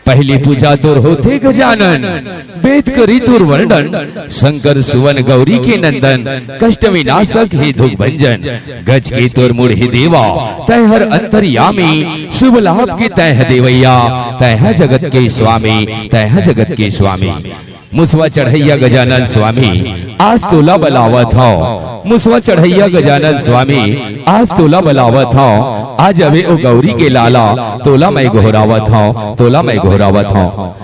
पहली पूजा तोर होते गजानन, वेद करी तोर वर्णन, शंकर सुवन गौरी के नंदन, कष्ट विनाशक हे दुख भंजन। गज के तोर मुड़ हे देवा, तय हर अंतर्यामी, शुभ लाभ के तय है देवैया, तय है जगत के स्वामी, तय है जगत के स्वामी। मुसवा चढ़ैया गजानन स्वामी, आज तोला बलावत हो। मुसवा चढ़ैया गजानन स्वामी, आज तोला बलावत हो। आज अबे ओ गौरी के लाला, तोला मैं घोरावत हो, तोला मैं घोरावत हो।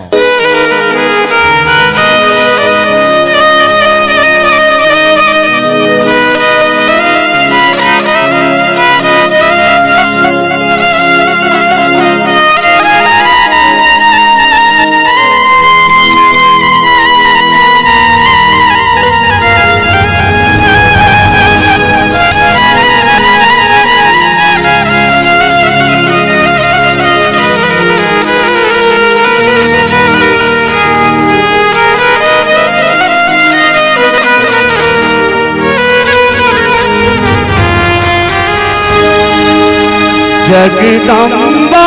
जगदम्बा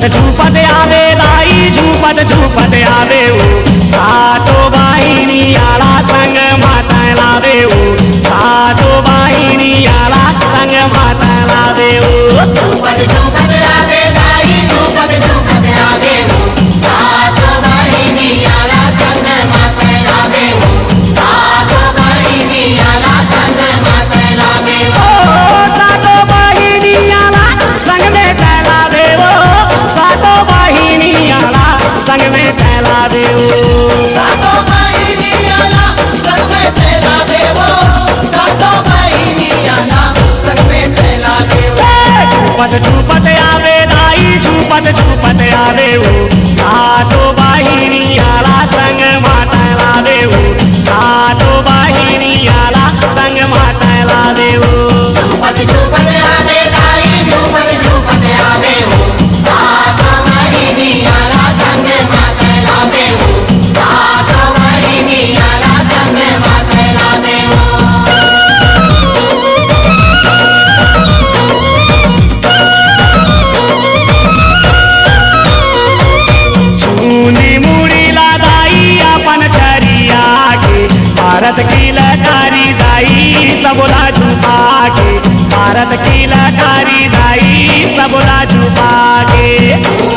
झूपत आवे लाई, झूपत आवे ओ सातो बाहिनी आला संग माता लावे ओ, सातो बाहिनी आला संग माता लावे ओ। झूपत आवे लाई, झूपत आवे ओ सातो बाहिनी आला संग माता लावे ओ, सातो बाहिनी आला संग माता लावे ओ। सातो बाहिनी आला संग में लावे ओ, सातो बाहिनी आला संग में लावे ओ। सातो बाहिनी आला संग में लावे ओ, सातो बाहिनी आला संग में लावे ओ। झूपत आवे लाई, झूपत आवे ओ सातो बाहिनी आला संग माता लावे ओ, सातो बाहिनी आला संग माता लावे ओ। झूपत आवे लाई, झूपत आवे ओ सातो बाहिनी आला संग माता लावे ओ, सातो बाहिनी आला संग माता लावे ओ। चूनी मुड़ी लादाई अपन छरिया के, भारत की लकारी दाई सबला झुका के, भारत की लकारी दाई सबला झुका के।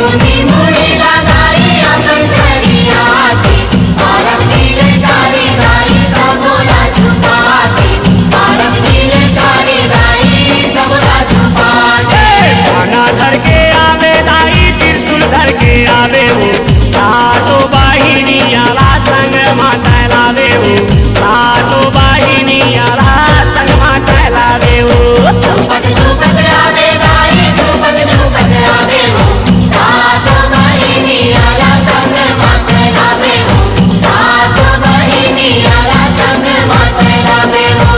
ऊनी मुड़ी लगाई अपन छरिया के, भारत की लकारी दाई सबला झुका के, भारत की लकारी दाई सबला झुका के। खाना धर के आवे दाई, त्रिशूल धर के आवे हो, सातो बाहिनी आला संग माता लावे हो, सातो बाहिनी आला संग माता लावे हो। झूपत आवे दाई, झूपत आवे हो सातो बाहिनी आला संग माता लावे हो, सातो बाहिनी आला संग माता लावे हो।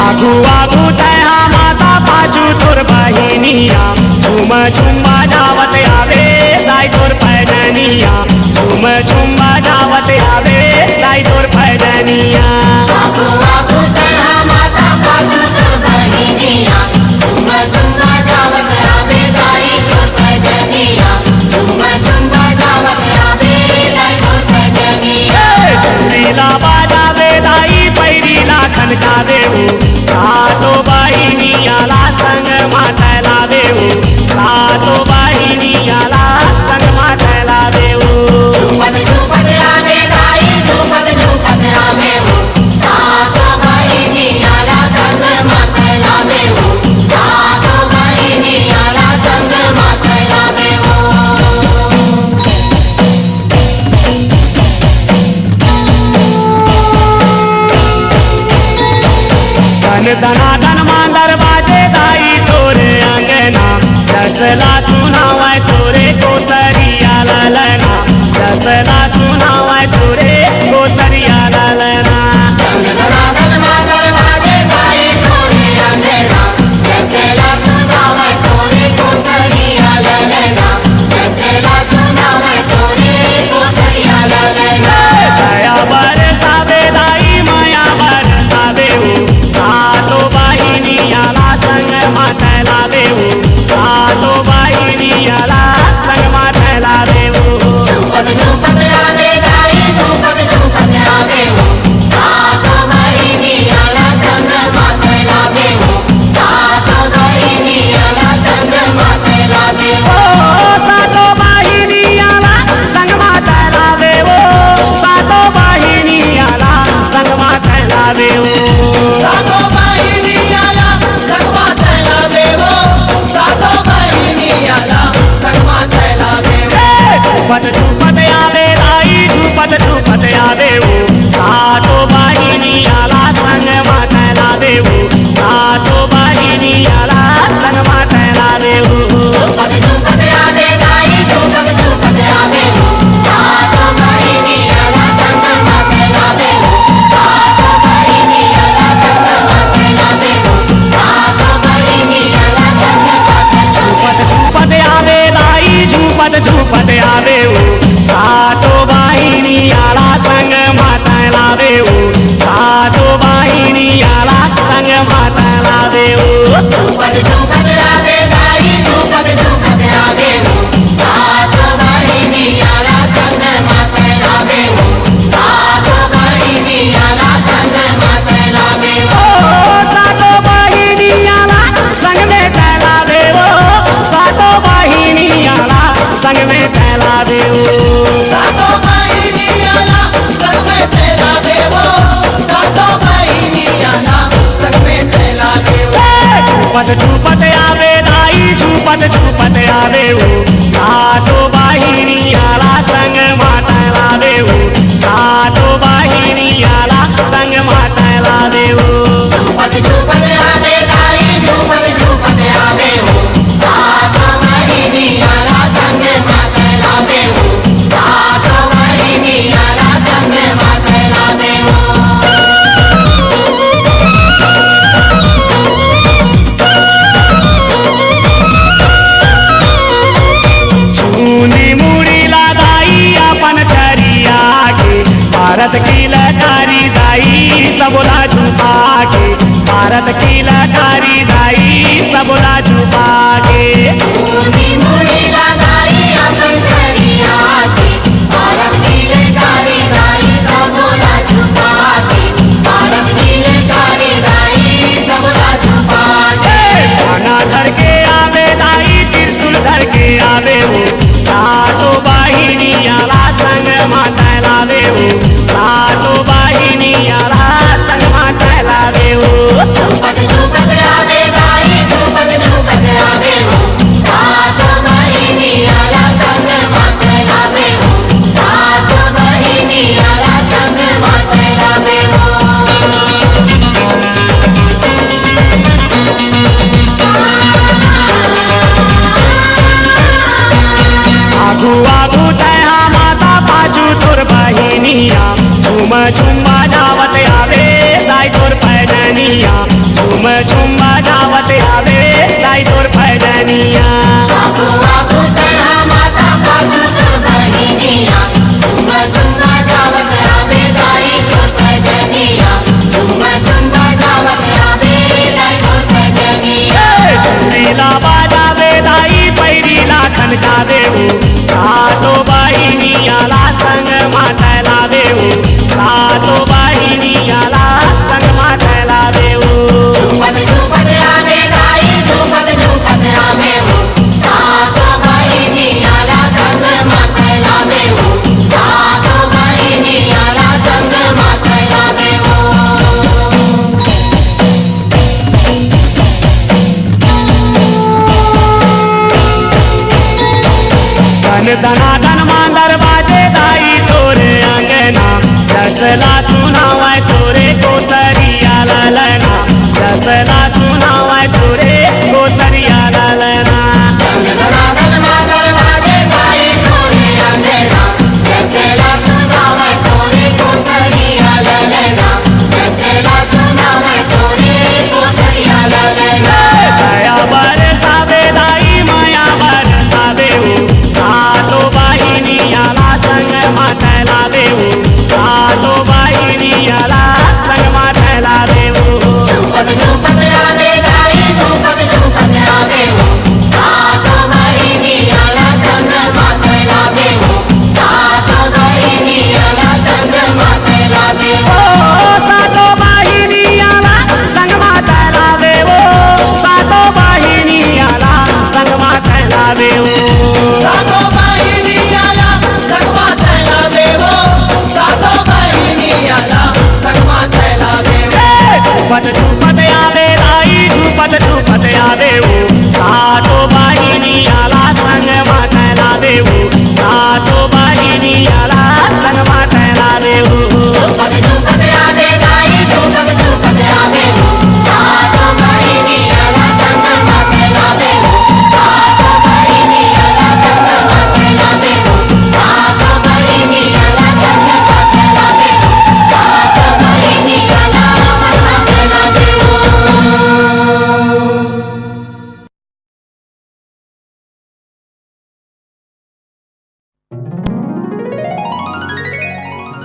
आगू आगू तया माता पाछू तोर बहिनिया, झूम जावत आवे दाई तोर पैदनिया, झूम जावत आवे दाई तोर पैदनिया। आगू आगू तया माता पाछू तोर बहिनिया, झूम जावत आवे दाई तोर पैदनिया, झूम जावत आवे दाई तोर पैदनिया। चूड़ीला बाजावे दाई, पैरीला खनकावे हो, सातो बाहिनी आला संग माता लावे हो, सातो दनादन मांदर बाजे दाई तोरे अंगना दसला सुनावाय तोरे कोसरिया ललना दसला सुनावाय तोरे कोसरिया ललना दनादन मांदर बाजे दाई तोरे अंगना दसला सुनावाय तोरे कोसरिया ललना दसला सुनावाय तोरे कोसरिया ललना दया बरसावे दाई माया बरसावे हो सातो बाहिनी आला संग मातला देऊ सातो बाहिनी आला संग मातला देऊ झुपत झुपत आवे दाई झुपत झुपत आवे हो सातो बहिणी आला संग मातेला देऊ सातो बहिणी आला संग मातेला देऊ सातो बाहिनी आला संग मातला देऊ सातो बाहिनी आला संग मातला देऊ सातो बहिणी आला संग मातेला देऊ सातो बहिणी आला संग मातेला देऊ झुपत झुपत आवे दाई झुपत झुपत आवे हो सातो बाहिनी आला संग मातला देऊ सातो बाहिनी आला संग मातला देऊ झुपत झुपत आवे दाई झुपत झुपत आवे हो सातो बहिणी आला संग मातेला देऊ सातो बहिणी आला संग मातेला देऊ सातो बहिणी आला संग मातेला झुपत झुपत आवे दाई झुपत झुपत आवे हो सातो बाहिनी आला संग मातला देऊ सातो बाहिनी आला संग मातला देऊ झुपत झुपत आवे दाई झुपत झुपत आवे हो सातो बहिणी आला संग मातेला देऊ सातो बहिणी आला संग मातेला देऊ सातो बाहिनी आला संग में तैला देऊ सातो बाहिनी आला संग में तैला देऊ सातो बहिणी आला संग में तेला देऊ सातो बहिणी आला संग में तेला देऊ झुपत झुपत आवे दाई झुपत झुपत आवे हो सातो बाहिनी आला संग मातला देऊ सातो बाहिणी आला संग मातला देऊ झुपत झुपत आवे दाई झुपत झुपत आवे हो सातो बहिणी आला संग मातेला देऊ सातो बहिणी आला संग मातेला देऊ चूनी मुड़ीला दाई अपन छरिया के भारत की लकारी दाई सबला झुका के भारत की लकारी दाई सबला झुका के ऊनी मुड़ी लगाई अपन छरिया के भारत की लकारी दाई सबला झुका के भारत की लकारी दाई सबला झुका के खाना धर के आवे दाई त्रिशूल धर के आवे हो सातो बाहिनी आला संग मातला देऊ सातो बाहिनी आला संग मातला देऊ झुपत झुपत आवे दाई झुपत झुपत आवे हो सातो बहिणी आला संग मातेला देऊ सातो बहिणी आला संग मातेला देऊ आगू आगू तया माता पाछू तोर बहिनिया झूम झूम बजावत आवे दाई तोर पैजनिया झूम झूम बजावत आवे दाई तोर पैजनिया आगो आगो तया माता पाछू तोर बहिनिया झुम झुम जावत आवे दाई तोर पैजनिया झुम झुम जावत आवे दाई तोर पैजनिया चूड़ीला बाजावे दाई पैरीला खनका देऊ सातो बाहिनी आला संग मातला देऊ सातो बाहिनी आला संग मातला देऊ झुपत झुपत आवे दाई झुपत झुपत आवे हो सातो बहिनी आला संग मातेला देऊ सातो बहिणी आला संग मातेला देऊ धन दनादन मांदर बाजे दाई तोरे अंगना दसला सुनावाय तोरे कोसरिया ललना दस लावेऊ सातो बाईनी याला संग माता लावेऊ सातो बाईनी याला संग माता लावेऊ झुपत झुपत आवे गाई झुपत झुपत आवे हो सातो बहिणी याला संग माते लावे हो सातो बहिणी याला संग माते लावे हो सातो बहिणी याला संग माते लावे हो सातो बहिणी याला संग माते लावे हो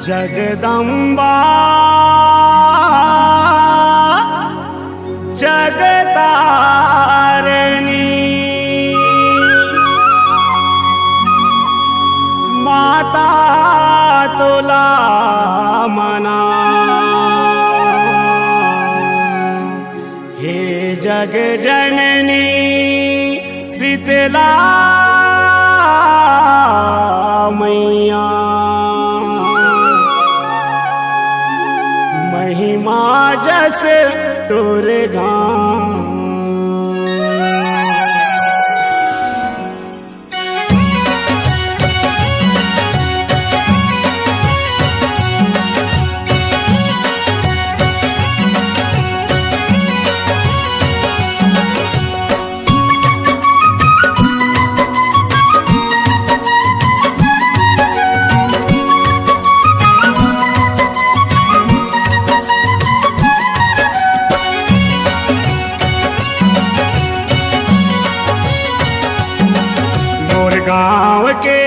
जगदंबा जगतारिणी माता तुला मना हे जग जननी शीतला मैया महिमा जस तोरे गाँव गाँव के